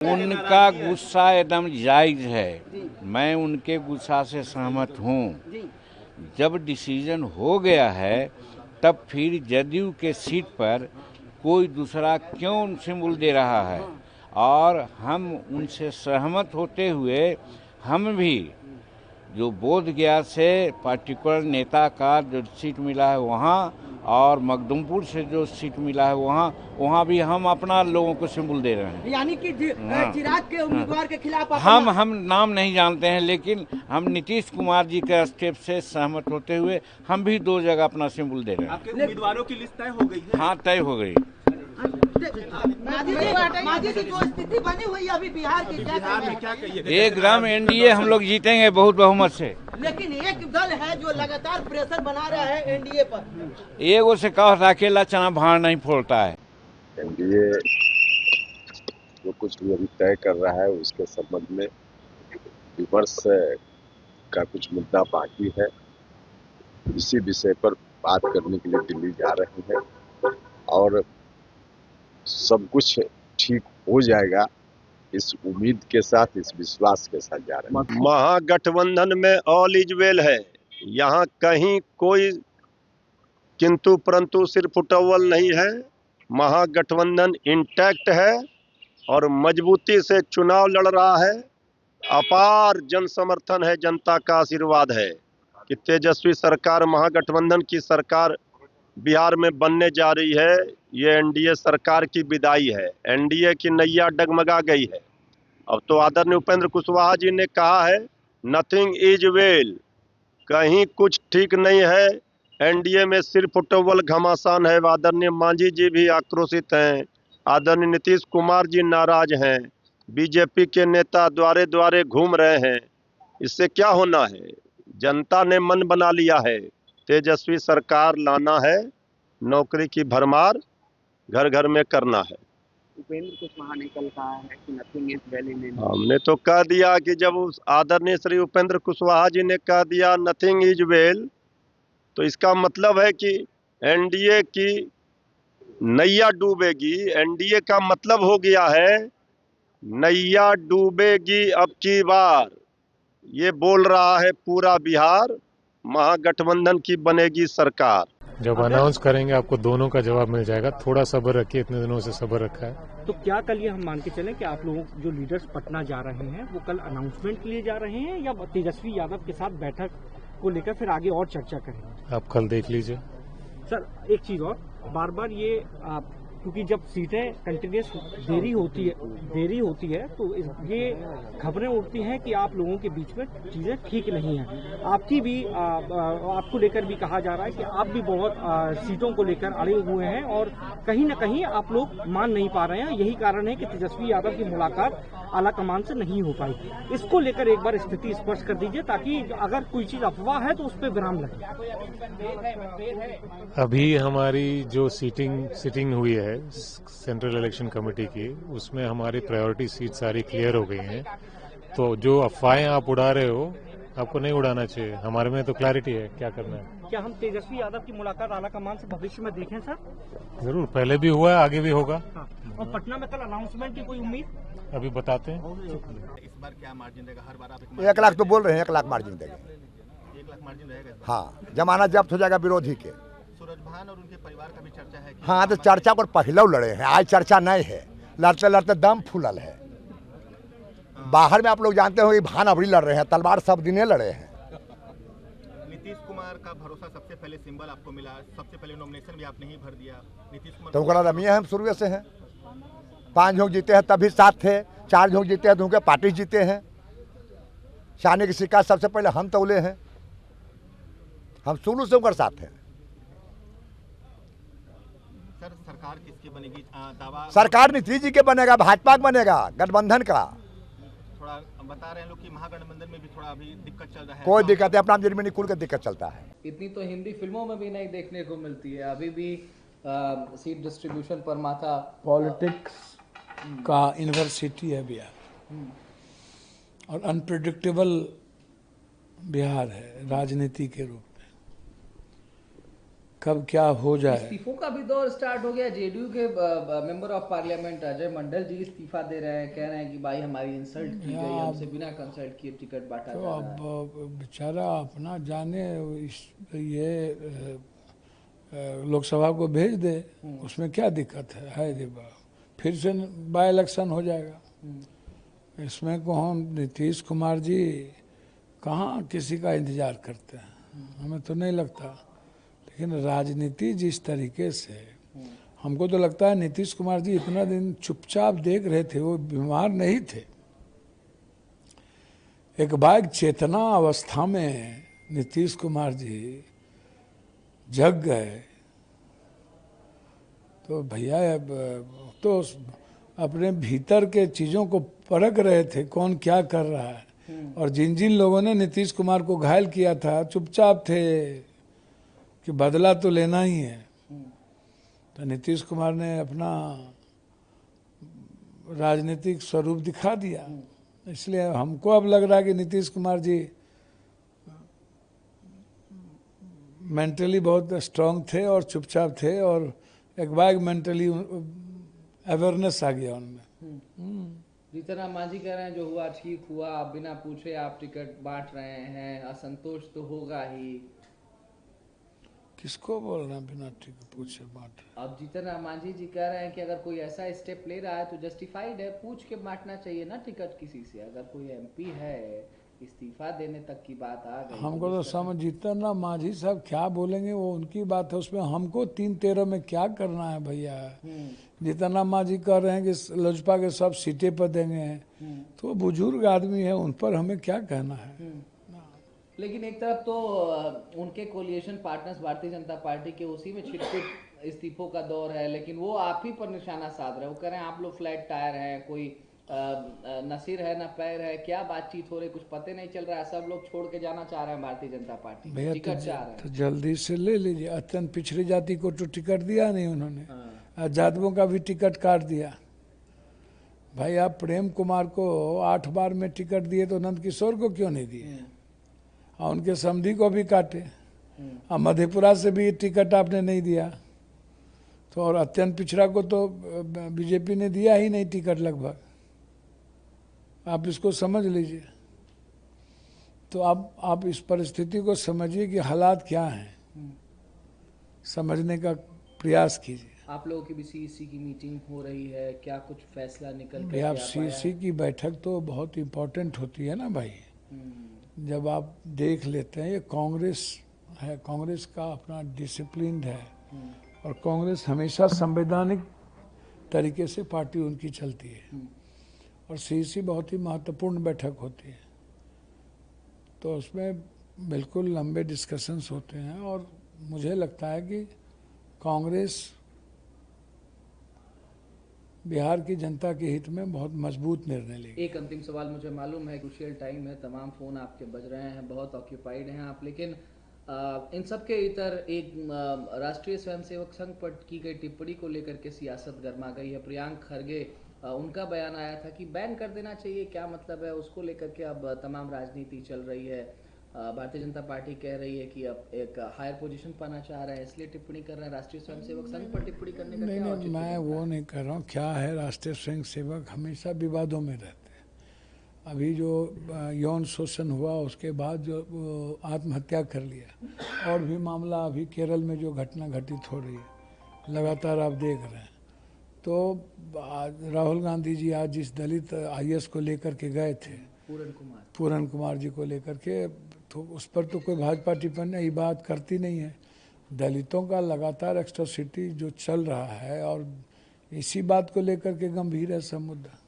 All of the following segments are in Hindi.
उनका गुस्सा एकदम जायज है, मैं उनके गुस्सा से सहमत हूँ। जब डिसीजन हो गया है तब फिर जदयू के सीट पर कोई दूसरा क्यों सिंबल दे रहा है, और हम उनसे सहमत होते हुए हम भी जो बोध गया से पार्टिकुलर नेता का जो सीट मिला है वहाँ, और मखदुमपुर से जो सीट मिला है वहाँ भी हम अपना लोगों को सिंबल दे रहे हैं। यानी कि चिराग के उम्मीदवार के खिलाफ हम नाम नहीं जानते हैं, लेकिन हम नीतीश कुमार जी के स्टेप से सहमत होते हुए हम भी 2 जगह अपना सिंबल दे रहे हैं। आपके उम्मीदवारों की लिस्ट तय हो गई है? हाँ, तय हो गई। माजी की जो स्थिति बनी हुई है अभी बिहार की, क्या कहिए? एकदम एनडीए हम लोग जीतेंगे बहुत बहुमत से। लेकिन एक दल है जो लगातार प्रेशर बना रहा है एनडीए पर। एगो से कहा था अकेला चना भाड़ नहीं फोड़ता है। एनडीए जो कुछ भी अभी तय कर रहा है उसके संबंध में विमर्श का कुछ मुद्दा बाकी है। इसी विषय पर बात करने के लिए दिल्ली जा रहे हैं और सब कुछ ठीक हो जाएगा, इस उम्मीद के साथ, इस विश्वास के साथ जा रहे हैं। महागठबंधन में ऑल इज वेल है, यहाँ कहीं कोई किंतु परंतु सिर फुटअव्वल नहीं है। महागठबंधन इंटैक्ट है और मजबूती से चुनाव लड़ रहा है। अपार जन समर्थन है, जनता का आशीर्वाद है कि तेजस्वी सरकार, महागठबंधन की सरकार बिहार में बनने जा रही है। ये एनडीए सरकार की विदाई है, एनडीए की नैया डगमगा गई है। अब तो आदरणीय उपेंद्र कुशवाहा जी ने कहा है नथिंग इज वेल, कहीं कुछ ठीक नहीं है। एनडीए में सिर्फ फुटअव्वल घमासान है। आदरणीय मांझी जी भी आक्रोशित हैं, आदरणीय नीतीश कुमार जी नाराज हैं, बीजेपी के नेता द्वारे द्वारे घूम रहे हैं। इससे क्या होना है? जनता ने मन बना लिया है, तेजस्वी सरकार लाना है, नौकरी की भरमार घर घर में करना है। उपेंद्र कुशवाहा ने कल कहा है कि nothing is well in India. हमने तो कह दिया कि जब उस आदरणीय श्री उपेंद्र कुशवाहा जी ने कह दिया नथिंग इज वेल, तो इसका मतलब है कि एनडीए की नैया डूबेगी। एनडीए का मतलब हो गया है नैया डूबेगी अब की बार, ये बोल रहा है पूरा बिहार। महागठबंधन की बनेगी सरकार। जब अनाउंस करेंगे आपको दोनों का जवाब मिल जाएगा। थोड़ा सब्र रखिए, इतने दिनों से सब्र रखा है। तो क्या कल ये हम मान के चलें कि आप लोगों जो लीडर्स पटना जा रहे हैं वो कल अनाउंसमेंट के लिए जा रहे हैं, या तेजस्वी यादव के साथ बैठक को लेकर फिर आगे और चर्चा करेंगे? आप कल देख लीजिए। सर एक चीज और, बार बार ये क्योंकि जब सीटें कंटिन्यूस देरी होती है तो ये खबरें उठती हैं कि आप लोगों के बीच में चीजें ठीक नहीं हैं। आपकी भी आपको लेकर भी कहा जा रहा है कि आप भी बहुत सीटों को लेकर अड़े हुए हैं और कहीं न कहीं आप लोग मान नहीं पा रहे हैं। यही कारण है कि तेजस्वी यादव की मुलाकात आला कमान से नहीं हो पाई। इसको लेकर एक बार स्थिति स्पष्ट कर दीजिए ताकि अगर कोई चीज अफवाह है तो उस पर विराम लगे। अभी हमारी जो सिटिंग हुई है सेंट्रल इलेक्शन कमेटी की, उसमें हमारी प्रायोरिटी सीट सारी क्लियर हो गई हैं। तो जो अफवाहें आप उड़ा रहे हो, आपको नहीं उड़ाना चाहिए। हमारे में तो क्लैरिटी है क्या करना है। क्या हम तेजस्वी यादव की मुलाकात आला कमान से भविष्य में देखें सर? जरूर, पहले भी हुआ है, आगे भी होगा। हाँ। और पटना में कल अनाउंसमेंट की कोई उम्मीद? अभी बताते हैं। इस बार क्या मार्जिन रहेगा? हर बार आप 1 लाख तो बोल रहे हैं, 1 लाख मार्जिन देंगे। 1 लाख मार्जिन रहेगा? हाँ, जमाना जब्त हो जाएगा विरोधी के। सूरजभान और उनके परिवार का भी चर्चा है कि हाँ, तो चर्चा को पहले लड़े हैं, आज चर्चा नहीं है। लड़ते लड़ते दम फूलल है। बाहर में आप लोग जानते हो कि भान अबड़ी लड़ रहे हैं, तलवार सब दिने लड़े हैं। नीतीश कुमार का भरोसा सबसे पहले सिंबल आपको मिला, सबसे पहले नॉमिनेशन भी आपने ही भर दिया। नीतीश कुमार तो उनका रमिया हम शुरू से हैं। 5 झोंक जीते हैं तभी 7 थे, 4 झोंक जीते हैं तो उनके पार्टी जीते हैं। शानी की शिकायत सबसे पहले हम तौले हैं, हम शुरू से उनके साथ हैं। सर सरकार किसकी बनेगी? दावा सरकार नीतीश जी के बनेगा, भाजपा का बनेगा, गठबंधन का। थोड़ा बता रहे हैं लोग कि महागठबंधन में भी थोड़ा अभी दिक्कत चल रहा है। कोई दिक्कत है, अपना जर्मनी कुल का दिक्कत चलता है। इतनी तो हिंदी फिल्मों में भी नहीं देखने को मिलती है। अभी भी सीट डिस्ट्रीब्यूशन पर माथा। पॉलिटिक्स का यूनिवर्सिटी है बिहार, और अनप्रेडिक्टेबल बिहार है राजनीति के रूप में। कब क्या हो जाए। इस्तीफों का भी दौर स्टार्ट हो गया। जेडीयू के member of parliament Ajay Mandal जी इस्तीफा दे रहे हैं, कह रहे हैं कि भाई हमारी इंसल्ट की गई, हमसे बिना कंसल्ट किए टिकट बांटा तो जा रहा है। अब बेचारा अपना जाने, ये लोकसभा को भेज दे, उसमें क्या दिक्कत है रे बा, फिर से बाई इलेक्शन हो जाएगा। इसमें को हम नीतीश कुमार जी कहाँ किसी का इंतजार करते हैं, हमें तो नहीं लगता। लेकिन राजनीति जिस तरीके से, हमको तो लगता है नीतीश कुमार जी इतना दिन चुपचाप देख रहे थे, वो बीमार नहीं थे। एक बार चेतना अवस्था में नीतीश कुमार जी जग गए तो भैया तो अपने भीतर के चीज़ों को परख रहे थे, कौन क्या कर रहा है। और जिन जिन लोगों ने नीतीश कुमार को घायल किया था चुपचाप थे कि बदला तो लेना ही है। तो नीतीश कुमार ने अपना राजनीतिक स्वरूप दिखा दिया। इसलिए हमको अब लग रहा है कि नीतीश कुमार जी मेंटली बहुत स्ट्रांग थे और चुपचाप थे, और एक बार मेंटली अवेयरनेस आ गया उनमें। जीतनराम मांझी कह रहे हैं जो हुआ ठीक हुआ, आप बिना पूछे आप टिकट बांट रहे हैं, असंतोष तो होगा ही। किसको बोल रहे हैं बिना टिकट पूछे बांट? अब जीतनराम मांझी जी कह रहे हैं कि अगर कोई ऐसा स्टेप ले रहा है तो जस्टिफाइड है, पूछ के बांटना चाहिए ना टिकट किसी से। अगर कोई एमपी है, इस्तीफा देने तक की बात आ गई, हमको तो समझ जीतनराम मांझी साहब क्या बोलेंगे वो उनकी बात है, उसमें हमको 3-13 में क्या करना है भैया। जीतनराम मांझी कह रहे हैं कि लोजपा के सब सीटें पर देंगे, तो बुजुर्ग आदमी है, उन पर हमें क्या कहना है। लेकिन एक तरफ तो उनके coalition partners Bharatiya Janata party के उसी में छिटपिट इस्तीफों का दौर है, लेकिन वो आप ही पर निशाना साध रहे हैं। वो कह रहे हैं आप लोग फ्लैट टायर हैं, कोई न सिर है न पैर है, क्या बातचीत हो रही कुछ पता नहीं चल रहा है, सब लोग छोड़ के जाना चाह रहे हैं भारतीय जनता पार्टी, टिकट चाह रहे हैं। तो जल्दी से ले लीजिए। अत्यंत पिछड़ी जाति को तो टिकट दिया नहीं उन्होंने, जादवों का भी टिकट काट दिया। भाई आप प्रेम कुमार को 8 बार में टिकट दिए तो नंद किशोर को क्यों नहीं दिए, और उनके समधी को भी काटे। और मधेपुरा से भी टिकट आपने नहीं दिया, तो और अत्यंत पिछड़ा को तो बीजेपी ने दिया ही नहीं टिकट लगभग। आप इसको समझ लीजिए। तो आप इस परिस्थिति को समझिए कि हालात क्या हैं, समझने का प्रयास कीजिए। आप लोगों की भी सीईसी की मीटिंग हो रही है, क्या कुछ फैसला निकल भाई आप सीईसी की बैठक तो बहुत इम्पोर्टेंट होती है ना भाई। जब आप देख लेते हैं ये कांग्रेस है, कांग्रेस का अपना डिसिप्लिन है, और कांग्रेस हमेशा संवैधानिक तरीके से पार्टी उनकी चलती है, और सीईसी बहुत ही महत्वपूर्ण बैठक होती है। तो उसमें बिल्कुल लंबे डिस्कशंस होते हैं, और मुझे लगता है कि कांग्रेस बिहार की जनता के हित में बहुत मजबूत निर्णय लेगी। एक अंतिम सवाल, मुझे मालूम है क्रूशियल टाइम है, तमाम फ़ोन आपके बज रहे हैं, बहुत ऑक्यूपाइड हैं आप, लेकिन इन सब के इतर एक राष्ट्रीय स्वयंसेवक संघ पर की गई टिप्पणी को लेकर के सियासत गर्मा गई है। प्रियांक खरगे उनका बयान आया था कि बैन कर देना चाहिए, क्या मतलब है, उसको लेकर के अब तमाम राजनीति चल रही है। भारतीय जनता पार्टी कह रही है कि अब एक हायर पोजीशन पाना चाह रहा है, इसलिए टिप्पणी कर रहे हैं। राष्ट्रीय स्वयंसेवक संघ पर टिप्पणी करने का क्या नहीं, मैं वो नहीं कर रहा हूँ। क्या है, राष्ट्रीय स्वयंसेवक हमेशा विवादों में रहते हैं। अभी जो यौन शोषण हुआ उसके बाद जो आत्महत्या कर लिया, और भी मामला अभी केरल में जो घटना घटित हो रही है लगातार आप देख रहे हैं। तो राहुल गांधी जी आज जिस दलित आईएएस को लेकर के गए थे, पूरन कुमार जी को लेकर के, तो उस पर तो कोई भाजपा टिप्पणी बात करती नहीं है। दलितों का लगातार एक्स्ट्रोसिटी जो चल रहा है, और इसी बात को लेकर के गंभीर है सब मुद्दा,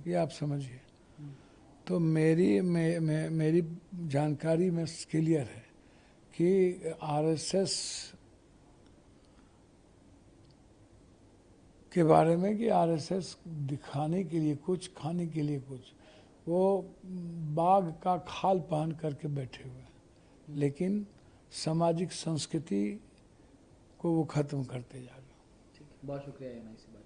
ये आप समझिए। तो मेरी जानकारी में क्लियर है कि आरएसएस के बारे में कि आरएसएस दिखाने के लिए कुछ, खाने के लिए कुछ, वो बाघ का खाल पहन करके बैठे हुए हैं, लेकिन सामाजिक संस्कृति को वो खत्म करते जा रहे हैं। बहुत शुक्रिया एनआई से बात